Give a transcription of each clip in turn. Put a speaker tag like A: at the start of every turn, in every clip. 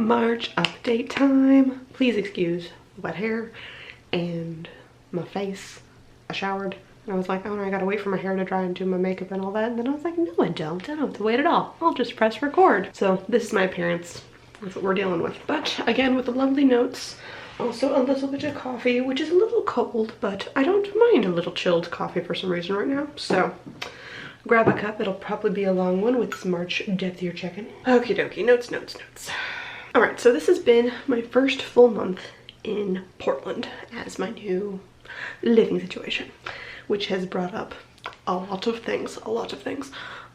A: March update time. Please excuse wet hair and my face. I showered and I was like, oh no, I gotta wait for my hair to dry and do my makeup and all that. And then I was like, no, I don't have to wait at all. I'll just press record. So this is my appearance. That's what we're dealing with. But again, with the lovely notes. Also a little bit of coffee, which is a little cold, but I don't mind a little chilled coffee for some reason right now. So grab a cup. It'll probably be a long one with some March depth year check-in. Okie dokie, notes. All right, so this has been my first full month in Portland as my new living situation, which has brought up a lot of things.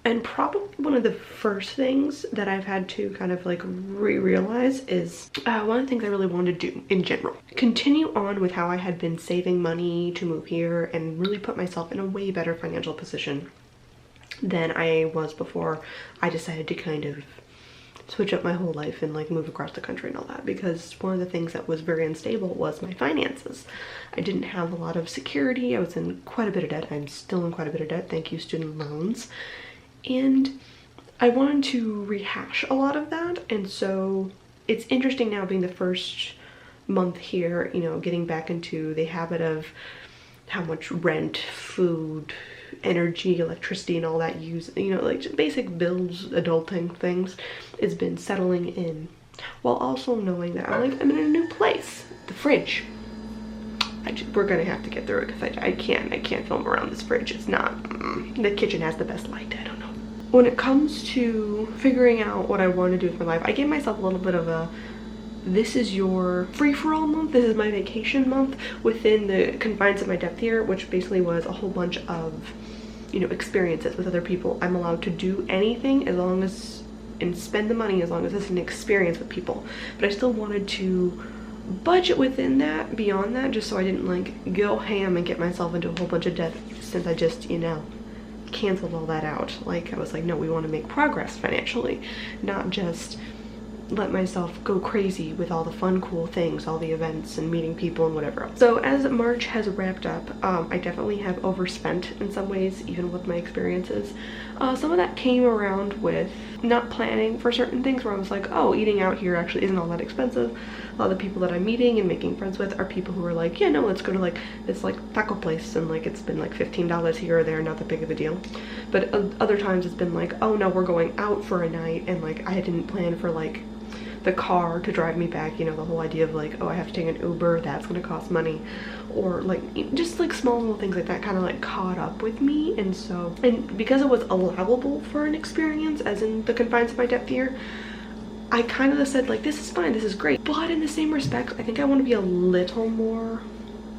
A: And probably one of the first things that I've had to kind of like realize is one of the things I really wanted to do in general. Continue on with how I had been saving money to move here and really put myself in a way better financial position than I was before I decided to kind of switch up my whole life and like move across the country and all that, because one of the things that was very unstable was my finances. I didn't have a lot of security. I was in quite a bit of debt. I'm still in quite a bit of debt, thank you student loans. And I wanted to rehash a lot of that, and so it's interesting now being the first month here, you know, getting back into the habit of how much rent, food, energy, electricity, and all that use, you know, like just basic bills, adulting things, has been settling in, while also knowing that I'm in a new place. The fridge, we're gonna have to get through it because I can't film around this fridge. It's not, the kitchen has the best light, I don't know. When it comes to figuring out what I want to do with my life, I gave myself a little bit of a, this is your free-for-all month, this is my vacation month within the confines of my depth year, which basically was a whole bunch of, you know, experiences with other people. I'm allowed to do anything as long as, and spend the money as long as it's an experience with people. But I still wanted to budget within that, beyond that, just so I didn't like go ham and get myself into a whole bunch of debt, since I just, you know, canceled all that out. Like I was like, no, we want to make progress financially, not just let myself go crazy with all the fun, cool things, all the events and meeting people and whatever else. So as March has wrapped up, I definitely have overspent in some ways, even with my experiences. Some of that came around with not planning for certain things, where I was like, oh, eating out here actually isn't all that expensive. A lot of the people that I'm meeting and making friends with are people who are like, yeah, no, let's go to like this like taco place, and like it's been like $15 here or there, not that big of a deal. But other times it's been like, oh no, we're going out for a night, and like I didn't plan for like the car to drive me back, you know, the whole idea of like, oh, I have to take an Uber, that's gonna cost money, or like just like small little things like that kind of like caught up with me. And so, and because it was allowable for an experience as in the confines of my depth year, I kind of said like, this is fine, this is great, but in the same respect, I think I want to be a little more,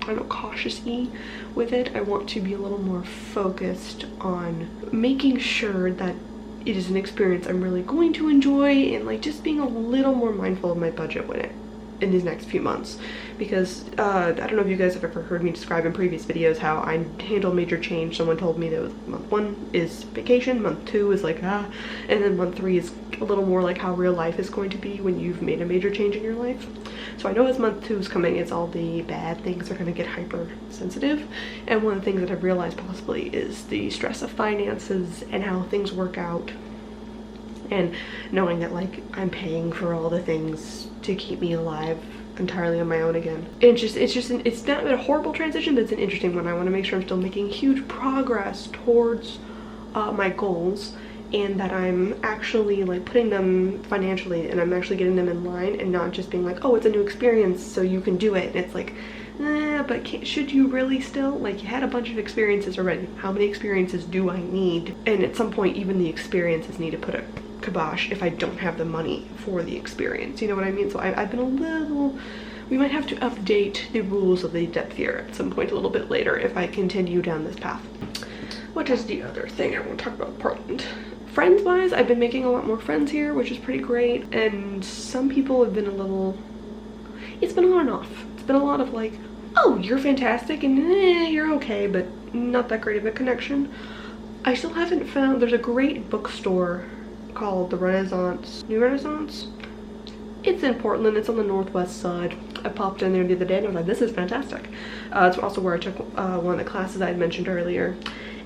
A: I don't know, cautious-y with it. I want to be a little more focused on making sure that it is an experience I'm really going to enjoy, and like just being a little more mindful of my budget with it in these next few months. Because I don't know if you guys have ever heard me describe in previous videos how I handle major change. Someone told me that month 1 is vacation, month 2 is like and then month 3 is a little more like how real life is going to be when you've made a major change in your life. So I know as month 2 is coming, it's all the bad things are going to get hypersensitive, and one of the things that I've realized possibly is the stress of finances and how things work out, and knowing that like I'm paying for all the things to keep me alive entirely on my own again. It's not a horrible transition, but it's an interesting one. I want to make sure I'm still making huge progress towards my goals, and that I'm actually like putting them financially, and I'm actually getting them in line, and not just being like, oh, it's a new experience so you can do it. And it's like, but should you really still? Like, you had a bunch of experiences already. How many experiences do I need? And at some point, even the experiences need to put a kibosh if I don't have the money for the experience, you know what I mean? So I've been a little, we might have to update the rules of the depth year at some point a little bit later if I continue down this path. What is the other thing I want to talk about Portland? Friends wise, I've been making a lot more friends here, which is pretty great, and some people have been a little, it's been on and off. It's been a lot of like, oh, you're fantastic, and you're okay, but not that great of a connection. I still haven't found, there's a great bookstore called the New Renaissance. It's in Portland, it's on the northwest side. I popped in there the other day and I was like, this is fantastic. It's also where I took one of the classes I had mentioned earlier,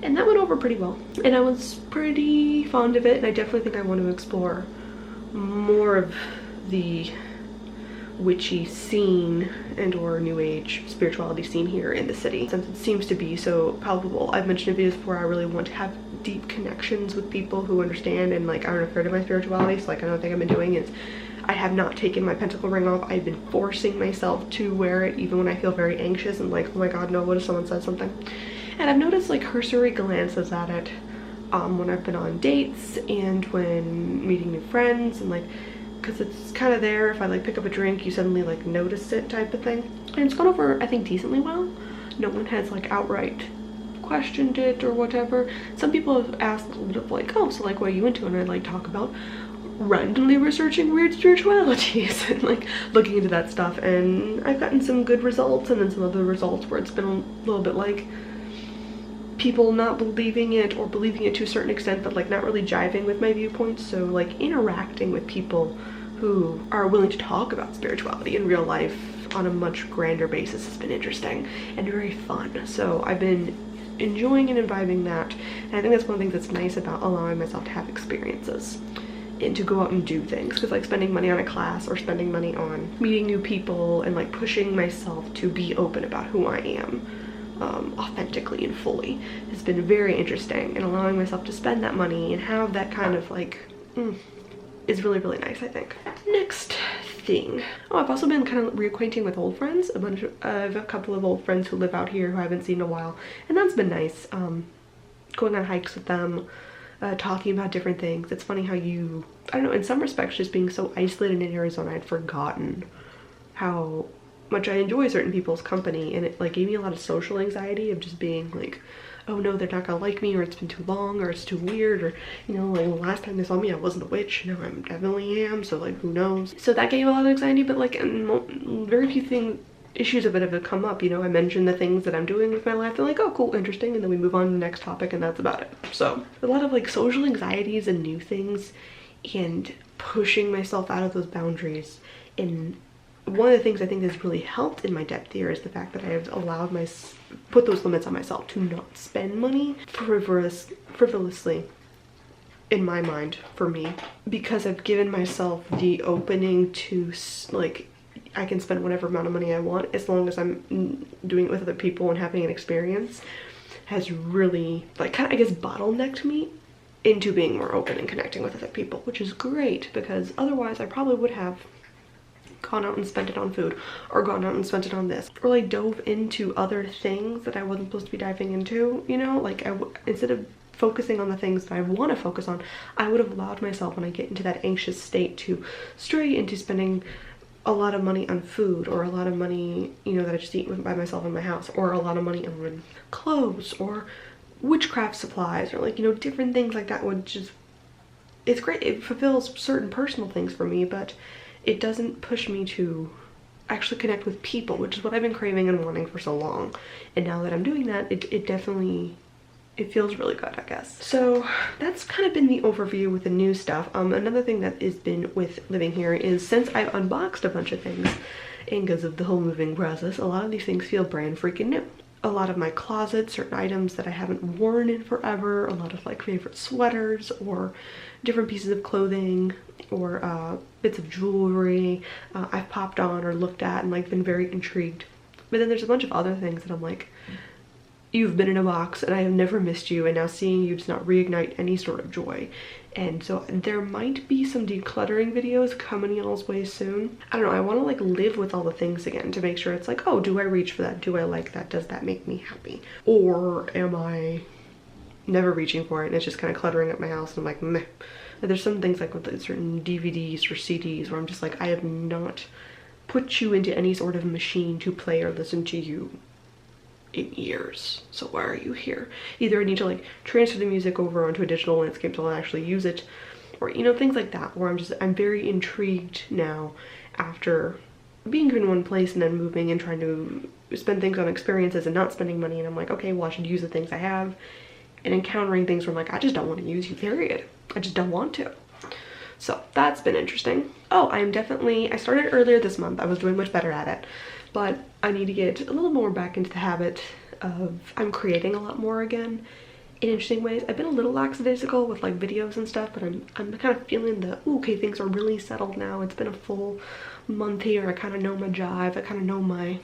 A: and that went over pretty well, and I was pretty fond of it, and I definitely think I want to explore more of the witchy scene and or new age spirituality scene here in the city, since it seems to be so palpable. I've mentioned in videos before I really want to have deep connections with people who understand and like aren't afraid of my spirituality. So like another thing I've been doing is I have not taken my pentacle ring off. I've been forcing myself to wear it even when I feel very anxious and like, oh my god, no, what if someone says something? And I've noticed like cursory glances at it when I've been on dates and when meeting new friends, and like, because it's kind of there. If I like pick up a drink, you suddenly like notice it type of thing. And it's gone over, I think, decently well. No one has like outright questioned it or whatever. Some people have asked a little bit of like, oh, so like what are you into? And I like talk about randomly researching weird spiritualities and like looking into that stuff, and I've gotten some good results and then some other results where it's been a little bit like people not believing it or believing it to a certain extent but like not really jiving with my viewpoints. So like interacting with people who are willing to talk about spirituality in real life on a much grander basis has been interesting and very fun. So I've been enjoying and imbibing that, and I think that's one of the things that's nice about allowing myself to have experiences and to go out and do things, because like spending money on a class or spending money on meeting new people and like pushing myself to be open about who I am authentically and fully has been very interesting, and allowing myself to spend that money and have that kind of like is really, really nice, I think. Next thing, oh, I've also been kind of reacquainting with old friends. I have a couple of old friends who live out here who I haven't seen in a while, and that's been nice. Going on hikes with them, talking about different things. It's funny how you, I don't know, in some respects just being so isolated in Arizona, I'd forgotten how much I enjoy certain people's company, and it like gave me a lot of social anxiety of just being like, oh no, they're not gonna like me, or it's been too long, or it's too weird, or you know, like the last time they saw me I wasn't a witch, now I definitely am, so like who knows. So that gave a lot of anxiety, but like very few issues of it have come up, you know. I mentioned the things that I'm doing with my life, they're like, oh cool, interesting, and then we move on to the next topic, and that's about it. So a lot of like social anxieties and new things and pushing myself out of those boundaries. And one of the things I think has really helped in my depth here is the fact that I have allowed put those limits on myself to not spend money frivolously, in my mind, for me, because I've given myself the opening to like, I can spend whatever amount of money I want as long as I'm doing it with other people and having an experience, has really like kind of, I guess, bottlenecked me into being more open and connecting with other people, which is great, because otherwise I probably would have gone out and spent it on food, or gone out and spent it on this, or like dove into other things that I wasn't supposed to be diving into, you know. Like instead of focusing on the things that I want to focus on, I would have allowed myself, when I get into that anxious state, to stray into spending a lot of money on food, or a lot of money, you know, that I just eat by myself in my house, or a lot of money on clothes or witchcraft supplies, or like, you know, different things like that. Would just, it's great, it fulfills certain personal things for me, but it doesn't push me to actually connect with people, which is what I've been craving and wanting for so long. And now that I'm doing that, it definitely, it feels really good, I guess. So that's kind of been the overview with the new stuff. Another thing that has been with living here is, since I've unboxed a bunch of things, and because of the whole moving process, a lot of these things feel brand freaking new. A lot of my closet, certain items that I haven't worn in forever, a lot of like favorite sweaters or different pieces of clothing or bits of jewelry I've popped on or looked at and like been very intrigued. But then there's a bunch of other things that I'm like, you've been in a box and I have never missed you, and now seeing you does not reignite any sort of joy. And so there might be some decluttering videos coming y'all's way soon. I don't know, I want to like live with all the things again to make sure it's like, oh, do I reach for that? Do I like that? Does that make me happy? Or am I never reaching for it and it's just kind of cluttering up my house and I'm like, meh. There's some things like with like certain DVDs or CDs where I'm just like, I have not put you into any sort of machine to play or listen to you in years, so why are you here? Either I need to like transfer the music over onto a digital landscape so I'll actually use it, or you know, things like that, where I'm very intrigued now after being in one place and then moving and trying to spend things on experiences and not spending money, and I'm like, okay, well, I should use the things I have, and encountering things where I'm like, I just don't want to use you, period. I just don't want to. So that's been interesting. Oh, I started earlier this month. I was doing much better at it, but I need to get a little more back into the habit of, I'm creating a lot more again, in interesting ways. I've been a little lackadaisical with like videos and stuff, but I'm kind of feeling the, ooh, okay, things are really settled now. It's been a full month here. I kind of know my jive. I kind of know my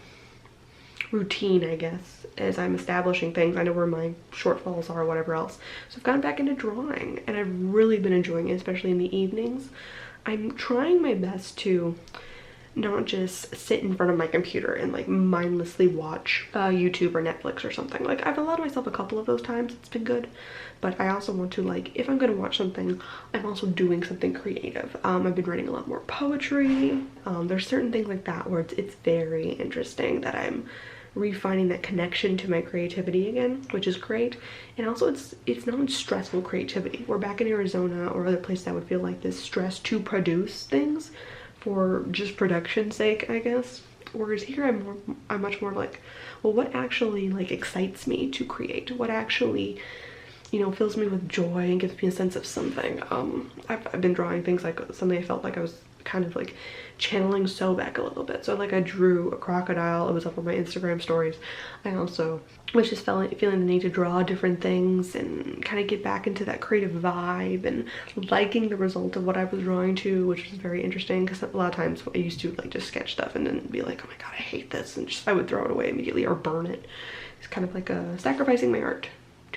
A: routine, I guess, as I'm establishing things. I know where my shortfalls are, whatever else. So I've gotten back into drawing, and I've really been enjoying it, especially in the evenings. I'm trying my best to not just sit in front of my computer and like mindlessly watch YouTube or Netflix or something. Like, I've allowed myself a couple of those times, it's been good, but I also want to, like, if I'm gonna watch something, I'm also doing something creative. I've been writing a lot more poetry. There's certain things like that where it's very interesting that I'm refining that connection to my creativity again, which is great. And also it's not stressful creativity. We're back in Arizona or other places that would feel like this stress to produce things for just production's sake, I guess. Whereas here I'm much more like, well, what actually like excites me to create? What actually, you know, fills me with joy and gives me a sense of something. I've been drawing things like something I felt like I was kind of like channeling so back a little bit. So like I drew a crocodile. It was up on my Instagram stories. I also was just feeling the need to draw different things and kind of get back into that creative vibe and liking the result of what I was drawing too, which was very interesting because a lot of times I used to like just sketch stuff and then be like, oh my god, I hate this, and just I would throw it away immediately or burn it. It's kind of like sacrificing my art.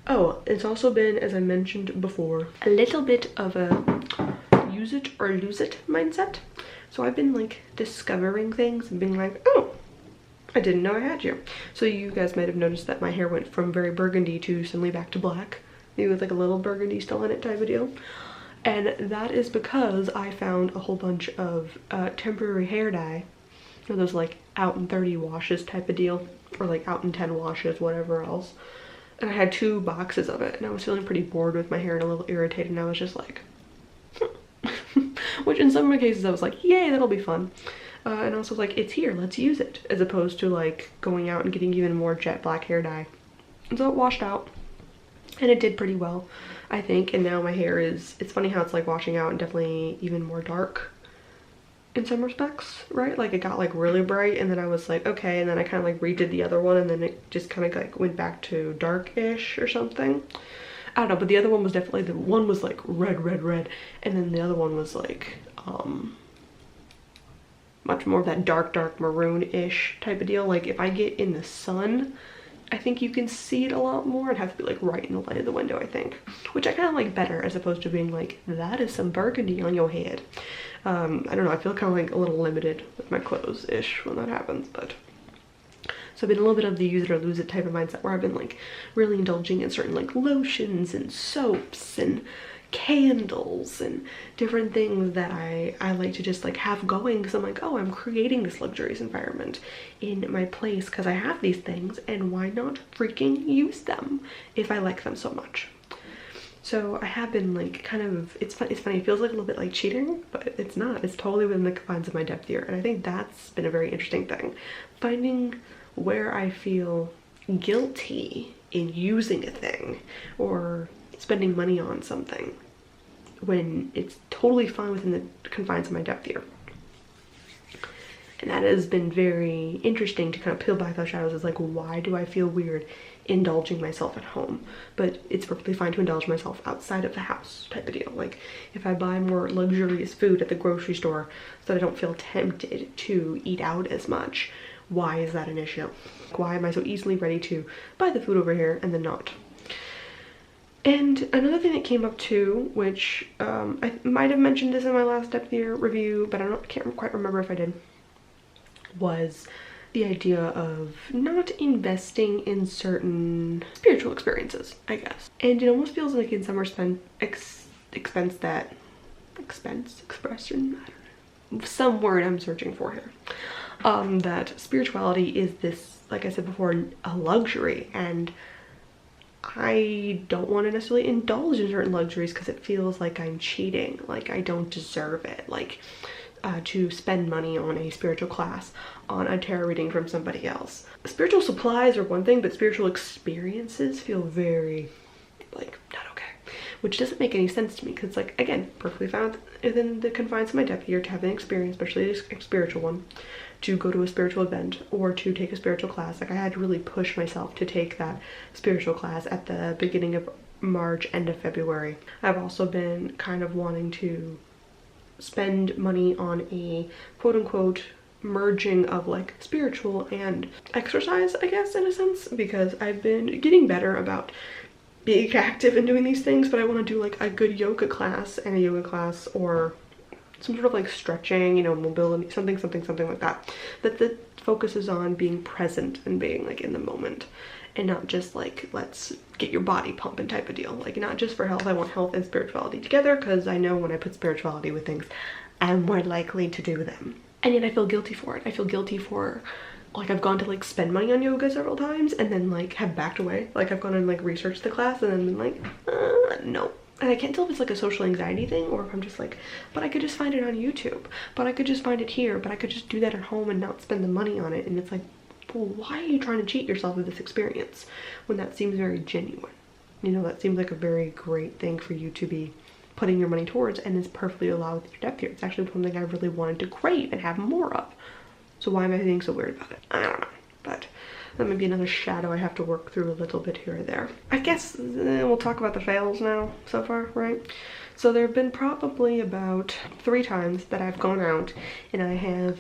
A: Oh, it's also been, as I mentioned before, a little bit of a use it or lose it mindset. So I've been like discovering things and being like, oh, I didn't know I had you. So you guys might have noticed that my hair went from very burgundy to suddenly back to black, maybe with like a little burgundy still in it type of deal. And that is because I found a whole bunch of temporary hair dye, or those like out in 30 washes type of deal, or like out in 10 washes, whatever else. And I had 2 boxes of it, and I was feeling pretty bored with my hair and a little irritated, and I was just like, which in some of my cases I was like, yay, that'll be fun. And also like, it's here, let's use it, as opposed to like going out and getting even more jet black hair dye. And so it washed out, and it did pretty well, I think. And now my hair is, it's funny how it's like washing out and definitely even more dark in some respects, right? Like it got like really bright, and then I was like, okay, and then I kind of like redid the other one, and then it just kind of like went back to dark-ish or something. I don't know, but the other one was definitely, the one was like red, and then the other one was like much more of that dark maroon-ish type of deal. Like if I get in the sun, I think you can see it a lot more. It has to be like right in the light of the window, I think, which I kind of like better, as opposed to being like, that is some burgundy on your head. I don't know, I feel kind of like a little limited with my clothes-ish when that happens. But so I've been a little bit of the use it or lose it type of mindset, where I've been like really indulging in certain like lotions and soaps and candles and different things that I like to just like have going, because I'm like, oh, I'm creating this luxurious environment in my place because I have these things, and why not freaking use them if I like them so much? So I have been like kind of, it's funny, it feels like a little bit like cheating, but it's not. It's totally within the confines of my depth here, and I think that's been a very interesting thing, finding where I feel guilty in using a thing or spending money on something when it's totally fine within the confines of my depth here. And that has been very interesting to kind of peel back those shadows. It's like, why do I feel weird indulging myself at home? But it's perfectly fine to indulge myself outside of the house type of deal. Like if I buy more luxurious food at the grocery store so that I don't feel tempted to eat out as much, why is that an issue? Why am I so easily ready to buy the food over here and then not? And another thing that came up too, which I might have mentioned this in my last depth year review, but I can't quite remember if I did, was the idea of not investing in certain spiritual experiences, I guess. And it almost feels like in some expression, I don't know, some word I'm searching for here, that spirituality is this, like I said before, a luxury, and I don't want to necessarily indulge in certain luxuries because it feels like I'm cheating, like I don't deserve it, like to spend money on a spiritual class, on a tarot reading from somebody else. Spiritual supplies are one thing, but spiritual experiences feel very like not okay, which doesn't make any sense to me, because like, again, perfectly fine within the confines of my depth here to have an experience, especially a spiritual one, to go to a spiritual event or to take a spiritual class. Like I had to really push myself to take that spiritual class at the beginning of March, end of February. I've also been kind of wanting to spend money on a quote-unquote merging of like spiritual and exercise, I guess, in a sense, because I've been getting better about being active and doing these things, but I want to do like a good yoga class and a yoga class or some sort of like stretching, you know, mobility, something like that, that focuses on being present and being like in the moment, and not just like let's get your body pumping type of deal. Like, not just for health. I want health and spirituality together, because I know when I put spirituality with things, I'm more likely to do them. And yet I feel guilty for it. I feel guilty for, like, I've gone to like spend money on yoga several times and then like have backed away. Like, I've gone and like researched the class and then been like, no. And I can't tell if it's like a social anxiety thing or if I'm just like, but I could just find it on YouTube, but I could just find it here, but I could just do that at home and not spend the money on it. And it's like, well, why are you trying to cheat yourself of this experience when that seems very genuine? You know, that seems like a very great thing for you to be putting your money towards, and is perfectly allowed with your depth here. It's actually something I really wanted to crave and have more of. So why am I being so weird about it? I don't know, but that might be another shadow I have to work through a little bit here or there. I guess we'll talk about the fails now so far, right? So there have been probably about 3 times that I've gone out and I have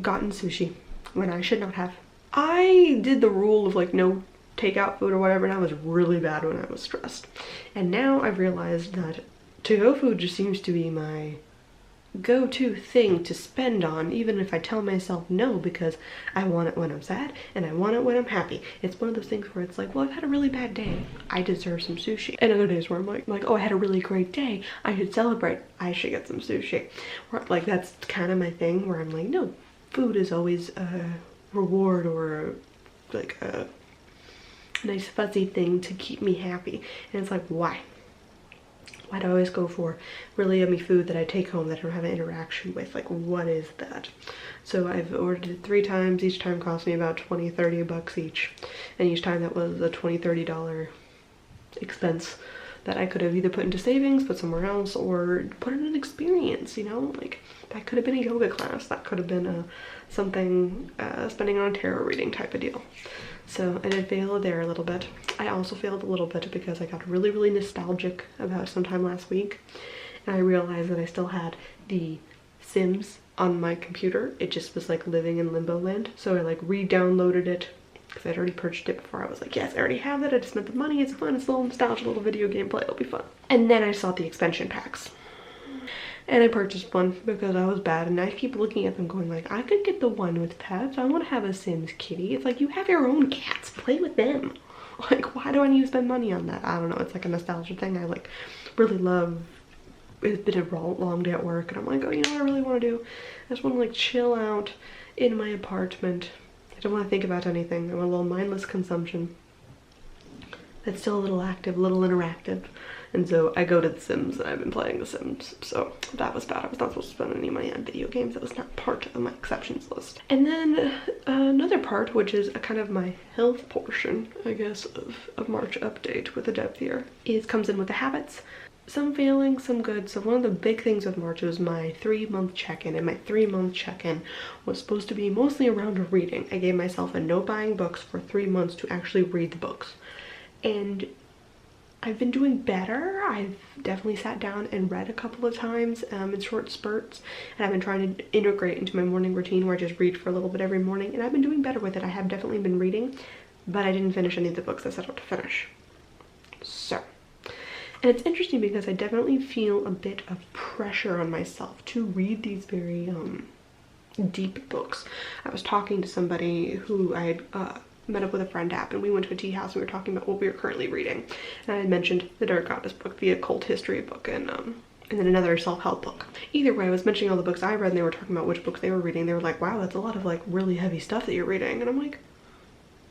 A: gotten sushi when I should not have. I did the rule of like no takeout food or whatever, and I was really bad when I was stressed. And now I've realized that to-go food just seems to be my go-to thing to spend on, even if I tell myself no, because I want it when I'm sad and I want it when I'm happy. It's one of those things where it's like, well, I've had a really bad day, I deserve some sushi. And other days where I'm like, oh, I had a really great day, I should celebrate, I should get some sushi. Or like, that's kind of my thing, where I'm like, no, food is always a reward or like a nice fuzzy thing to keep me happy. And it's like, why? Why do I always go for really yummy food that I take home that I don't have an interaction with? Like, what is that? So I've ordered it 3 times. Each time cost me about 20-30 bucks each. And each time that was a $20-30 expense that I could have either put into savings, put somewhere else, or put in an experience, you know? Like, that could have been a yoga class. That could have been something, spending on a tarot reading type of deal. So I did fail there a little bit. I also failed a little bit because I got really, really nostalgic about sometime last week. And I realized that I still had the Sims on my computer. It just was like living in limbo land. So I like re-downloaded it because I'd already purchased it before. I was like, yes, I already have it. I just spent the money. It's fun. It's a little nostalgia, little video gameplay. It'll be fun. And then I saw the expansion packs. And I purchased one because I was bad, and I keep looking at them going like, I could get the one with pets. I want to have a Sims kitty. It's like, you have your own cats, play with them. Like, why do I need to spend money on that? I don't know, it's like a nostalgia thing. I like really love, it's been a long day at work and I'm like, oh, you know what I really want to do? I just want to like chill out in my apartment. I don't want to think about anything. I want a little mindless consumption that's still a little active, a little interactive. And so I go to The Sims, and I've been playing The Sims. So that was bad. I was not supposed to spend any money on video games. That was not part of my exceptions list. And then another part, which is a kind of my health portion, I guess, of March update with the depth here, comes in with the habits. Some failing, some good. So one of the big things with March was my 3-month check-in, and my 3-month check-in was supposed to be mostly around reading. I gave myself a no buying books for 3 months to actually read the books. And I've been doing better. I've definitely sat down and read a couple of times in short spurts, and I've been trying to integrate into my morning routine where I just read for a little bit every morning, and I've been doing better with it. I have definitely been reading, but I didn't finish any of the books I set out to finish. So, and it's interesting because I definitely feel a bit of pressure on myself to read these very deep books. I was talking to somebody who I had met up with a friend app, and we went to a tea house and we were talking about what we were currently reading, and I had mentioned the Dark Goddess book, the occult history book, and then another self-help book. Either way, I was mentioning all the books I read, and they were talking about which books they were reading. They were like, wow, that's a lot of like really heavy stuff that you're reading. And I'm like,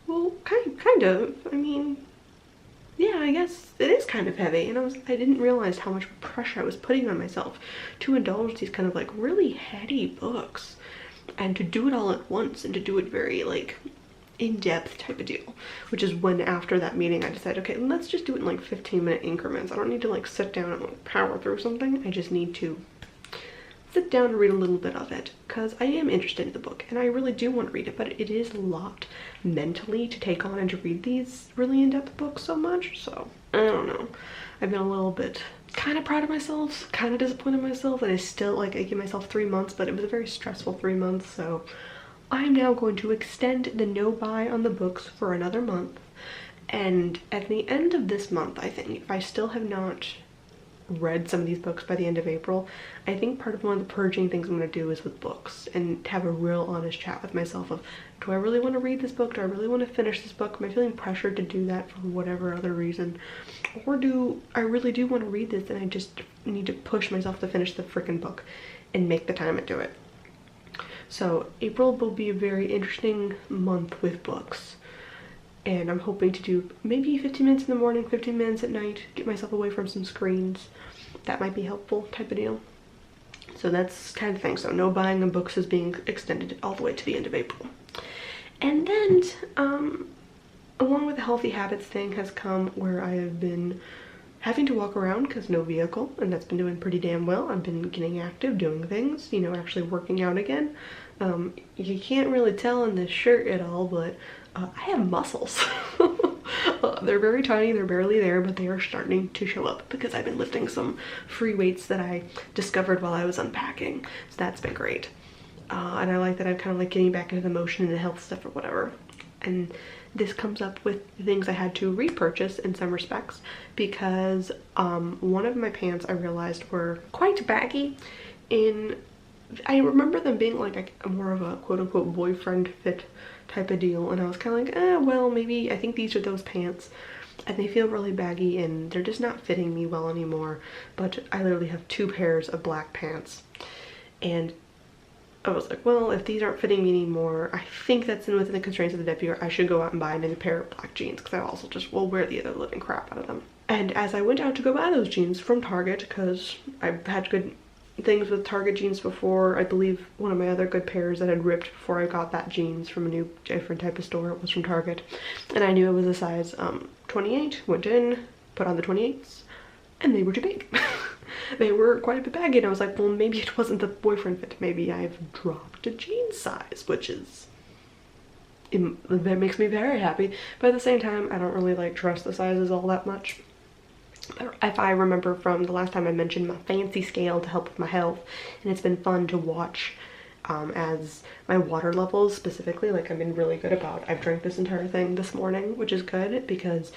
A: well, kind of. I mean, yeah, I guess it is kind of heavy. And I didn't realize how much pressure I was putting on myself to indulge these kind of like really heady books, and to do it all at once, and to do it very like in-depth type of deal, which is when after that meeting I decided, okay, let's just do it in like 15-minute increments. I don't need to like sit down and like power through something. I just need to sit down and read a little bit of it, because I am interested in the book and I really do want to read it, but it is a lot mentally to take on and to read these really in-depth books so much. So I don't know, I've been a little bit kind of proud of myself, kind of disappointed in myself that I still, like, I give myself 3 months, but it was a very stressful 3 months. So I'm now going to extend the no buy on the books for another month, and at the end of this month, I think, if I still have not read some of these books by the end of April, I think part of one of the purging things I'm going to do is with books, and have a real honest chat with myself of, do I really want to read this book? Do I really want to finish this book? Am I feeling pressured to do that for whatever other reason? Or do I really do want to read this and I just need to push myself to finish the freaking book and make the time and do it? So April will be a very interesting month with books. And I'm hoping to do maybe 15 minutes in the morning, 15 minutes at night, get myself away from some screens. That might be helpful, type of deal. So that's kind of the thing. So no buying of books is being extended all the way to the end of April. And then, along with the healthy habits thing has come where I have been having to walk around because no vehicle, and that's been doing pretty damn well. I've been getting active, doing things, you know, actually working out again. You can't really tell in this shirt at all, but I have muscles. They're very tiny, they're barely there, but they are starting to show up because I've been lifting some free weights that I discovered while I was unpacking. So that's been great. And I like that I'm kind of like getting back into the motion and the health stuff or whatever. And this comes up with things I had to repurchase in some respects, because one of my pants I realized were quite baggy. I remember them being like a more of a quote-unquote boyfriend fit type of deal, and I was kind of like, well, maybe I think these are those pants, and they feel really baggy and they're just not fitting me well anymore. But I literally have 2 pairs of black pants, and I was like, well, if these aren't fitting me anymore, I think that's within the constraints of the year, I should go out and buy a new pair of black jeans, because I also just will wear the other living crap out of them. And as I went out to go buy those jeans from Target, because I've had good things with Target jeans before, I believe one of my other good pairs that had ripped before I got that jeans from a different type of store, it was from Target, and I knew it was a size 28, went in, put on the 28s, and they were too big. They were quite a bit baggy, and I was like, well, maybe it wasn't the boyfriend fit, maybe I've dropped a jean size, which is, that makes me very happy. But at the same time, I don't really like trust the sizes all that much. If I remember from the last time I mentioned my fancy scale to help with my health, and it's been fun to watch as my water levels specifically, like, I've been really good about, I've drank this entire thing this morning, which is good because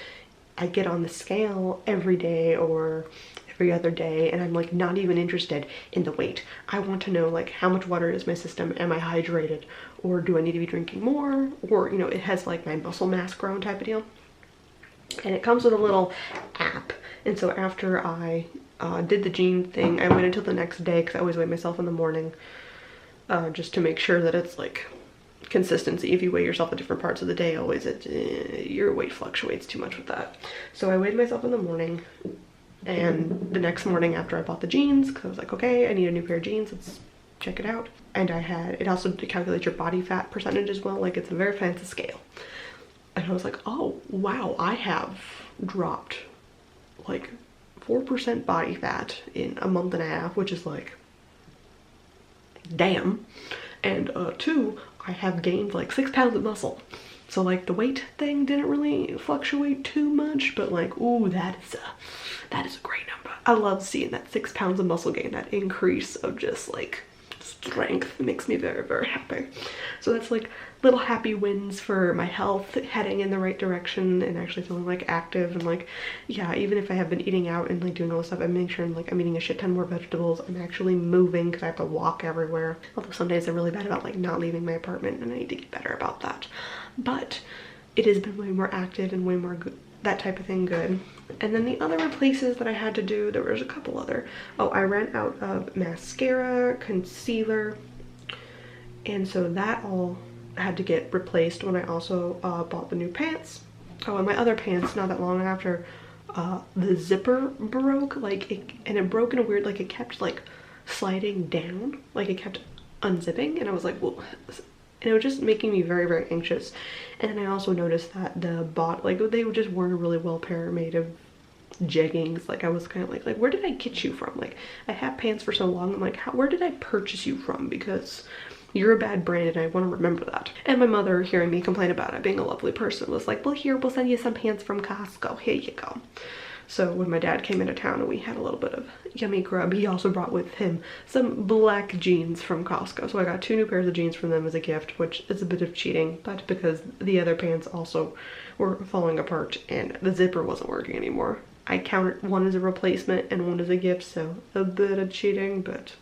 A: I get on the scale every day or every other day, and I'm like not even interested in the weight. I want to know, like, how much water is my system, am I hydrated, or do I need to be drinking more, or, you know, it has like my muscle mass grown type of deal. And it comes with a little app, and so after I did the jean thing, I waited until the next day, because I always weigh myself in the morning, just to make sure that it's like consistency. If you weigh yourself at different parts of the day, always your weight fluctuates too much with that. So I weighed myself in the morning, and the next morning after I bought the jeans, because I was like, okay, I need a new pair of jeans, let's check it out. And it also calculates your body fat percentage as well, like it's a very fancy scale. And I was like, oh wow, I have dropped like 4% body fat in a month and a half, which is like, damn. And 2, I have gained like 6 pounds of muscle. So like the weight thing didn't really fluctuate too much, but like, ooh, that is a great number. I love seeing that 6 pounds of muscle gain, that increase of just like strength. It makes me very, very happy. So that's like little happy wins for my health, heading in the right direction and actually feeling like active. And like, yeah, even if I have been eating out and like doing all this stuff, I'm making sure I'm eating a shit ton more vegetables. I'm actually moving because I have to walk everywhere. Although some days I'm really bad about like not leaving my apartment, and I need to get better about that. But it has been way more active and way more good, that type of thing, good. And then the other places that I had to do, there was a couple other. Oh, I ran out of mascara, concealer, and so that all had to get replaced when I also bought the new pants. Oh, and my other pants, not that long after, the zipper broke, and it broke in a weird, like it kept like sliding down, like it kept unzipping, and I was like, well, and it was just making me very, very anxious. And then I also noticed that the they just weren't a really well pair made of jeggings. Like I was kind of like where did I get you from? Like I had pants for so long, I'm like, where did I purchase you from? Because you're a bad brand and I want to remember that. And my mother, hearing me complain about it, being a lovely person, was like, well, here, we'll send you some pants from Costco, here you go. So when my dad came into town and we had a little bit of yummy grub, he also brought with him some black jeans from Costco. So I got 2 new pairs of jeans from them as a gift, which is a bit of cheating, but because the other pants also were falling apart and the zipper wasn't working anymore. I counted one as a replacement and one as a gift, so a bit of cheating, but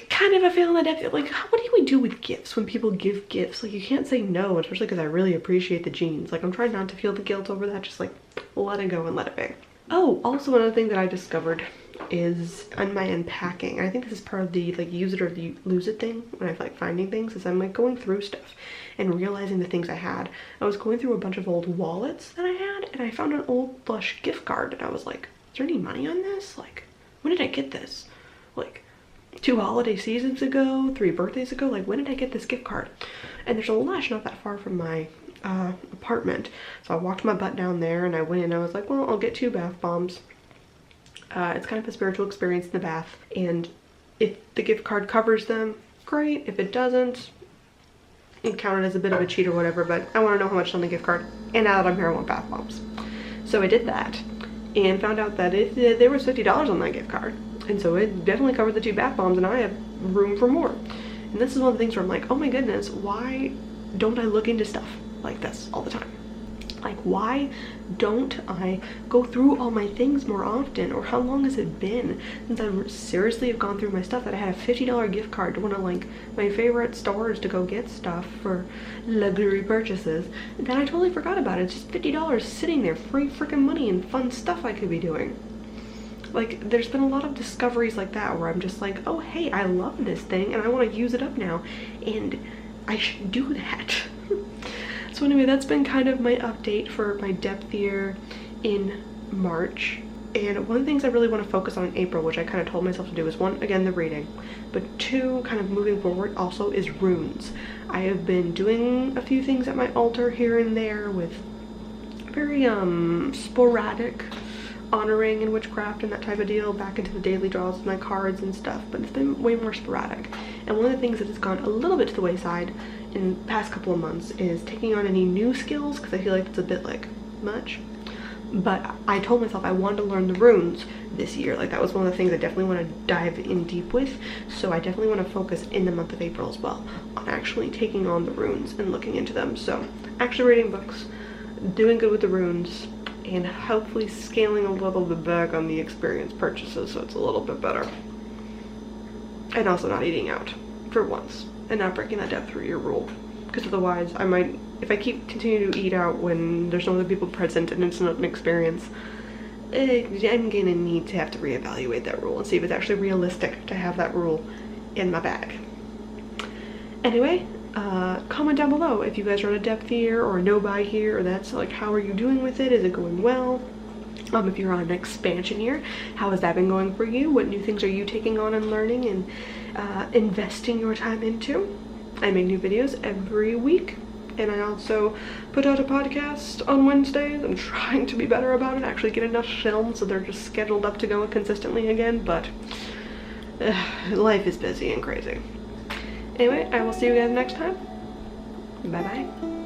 A: kind of a feeling that I feel like, what do we do with gifts when people give gifts? Like you can't say no, especially because I really appreciate the jeans. Like I'm trying not to feel the guilt over that, just like let it go and let it be. Oh, also another thing that I discovered is on my unpacking. I think this is part of the like use it or lose it thing when I'm like finding things, is I'm like going through stuff and realizing the things I had. I was going through a bunch of old wallets that I had and I found an old Lush gift card and I was like, is there any money on this? Like, when did I get this? Like 2 holiday seasons ago, 3 birthdays ago? Like when did I get this gift card? And there's a Lush not that far from my apartment, so I walked my butt down there and I went in and I was like, well, I'll get 2 bath bombs. It's kind of a spiritual experience in the bath, and if the gift card covers them, great. If it doesn't, it counted as a bit of a cheat or whatever, but I want to know how much on the gift card, and now that I'm here I want bath bombs. So I did that and found out that there was $50 on that gift card, and so it definitely covered the 2 bath bombs and I have room for more. And this is one of the things where I'm like, oh my goodness, why don't I look into stuff like this all the time? Like why don't I go through all my things more often? Or how long has it been since I seriously have gone through my stuff that I had a $50 gift card to one of like my favorite stores to go get stuff for luxury purchases, and then I totally forgot about it. It's just $50 sitting there, free freaking money and fun stuff I could be doing. Like there's been a lot of discoveries like that where I'm just like, oh hey, I love this thing and I want to use it up now and I should do that. So anyway, that's been kind of my update for my depth year in March. And one of the things I really want to focus on in April, which I kind of told myself to do, is 1, again, the reading, but 2, kind of moving forward also, is runes. I have been doing a few things at my altar here and there with very sporadic honoring and witchcraft and that type of deal back into the daily draws with my cards and stuff, but it's been way more sporadic. And one of the things that has gone a little bit to the wayside in the past couple of months is taking on any new skills, because I feel like it's a bit like much. But I told myself I wanted to learn the runes this year. Like that was one of the things I definitely want to dive in deep with, so I definitely want to focus in the month of April as well on actually taking on the runes and looking into them. So actually reading books, doing good with the runes, and hopefully scaling a little bit back on the experience purchases so it's a little bit better. And also not eating out for once and not breaking that depth 3 year rule, because otherwise I might, if I keep continuing to eat out when there's no other people present and it's not an experience, I'm gonna need to have to reevaluate that rule and see if it's actually realistic to have that rule in my bag. Anyway, comment down below if you guys are on a depth year or a no-buy year, or that's like, how are you doing with it? Is it going well? If you're on an expansion year, how has that been going for you? What new things are you taking on and learning and investing your time into? I make new videos every week, and I also put out a podcast on Wednesdays. I'm trying to be better about it, actually get enough filmed so they're just scheduled up to go consistently again, but life is busy and crazy. Anyway, I will see you guys next time. Bye bye.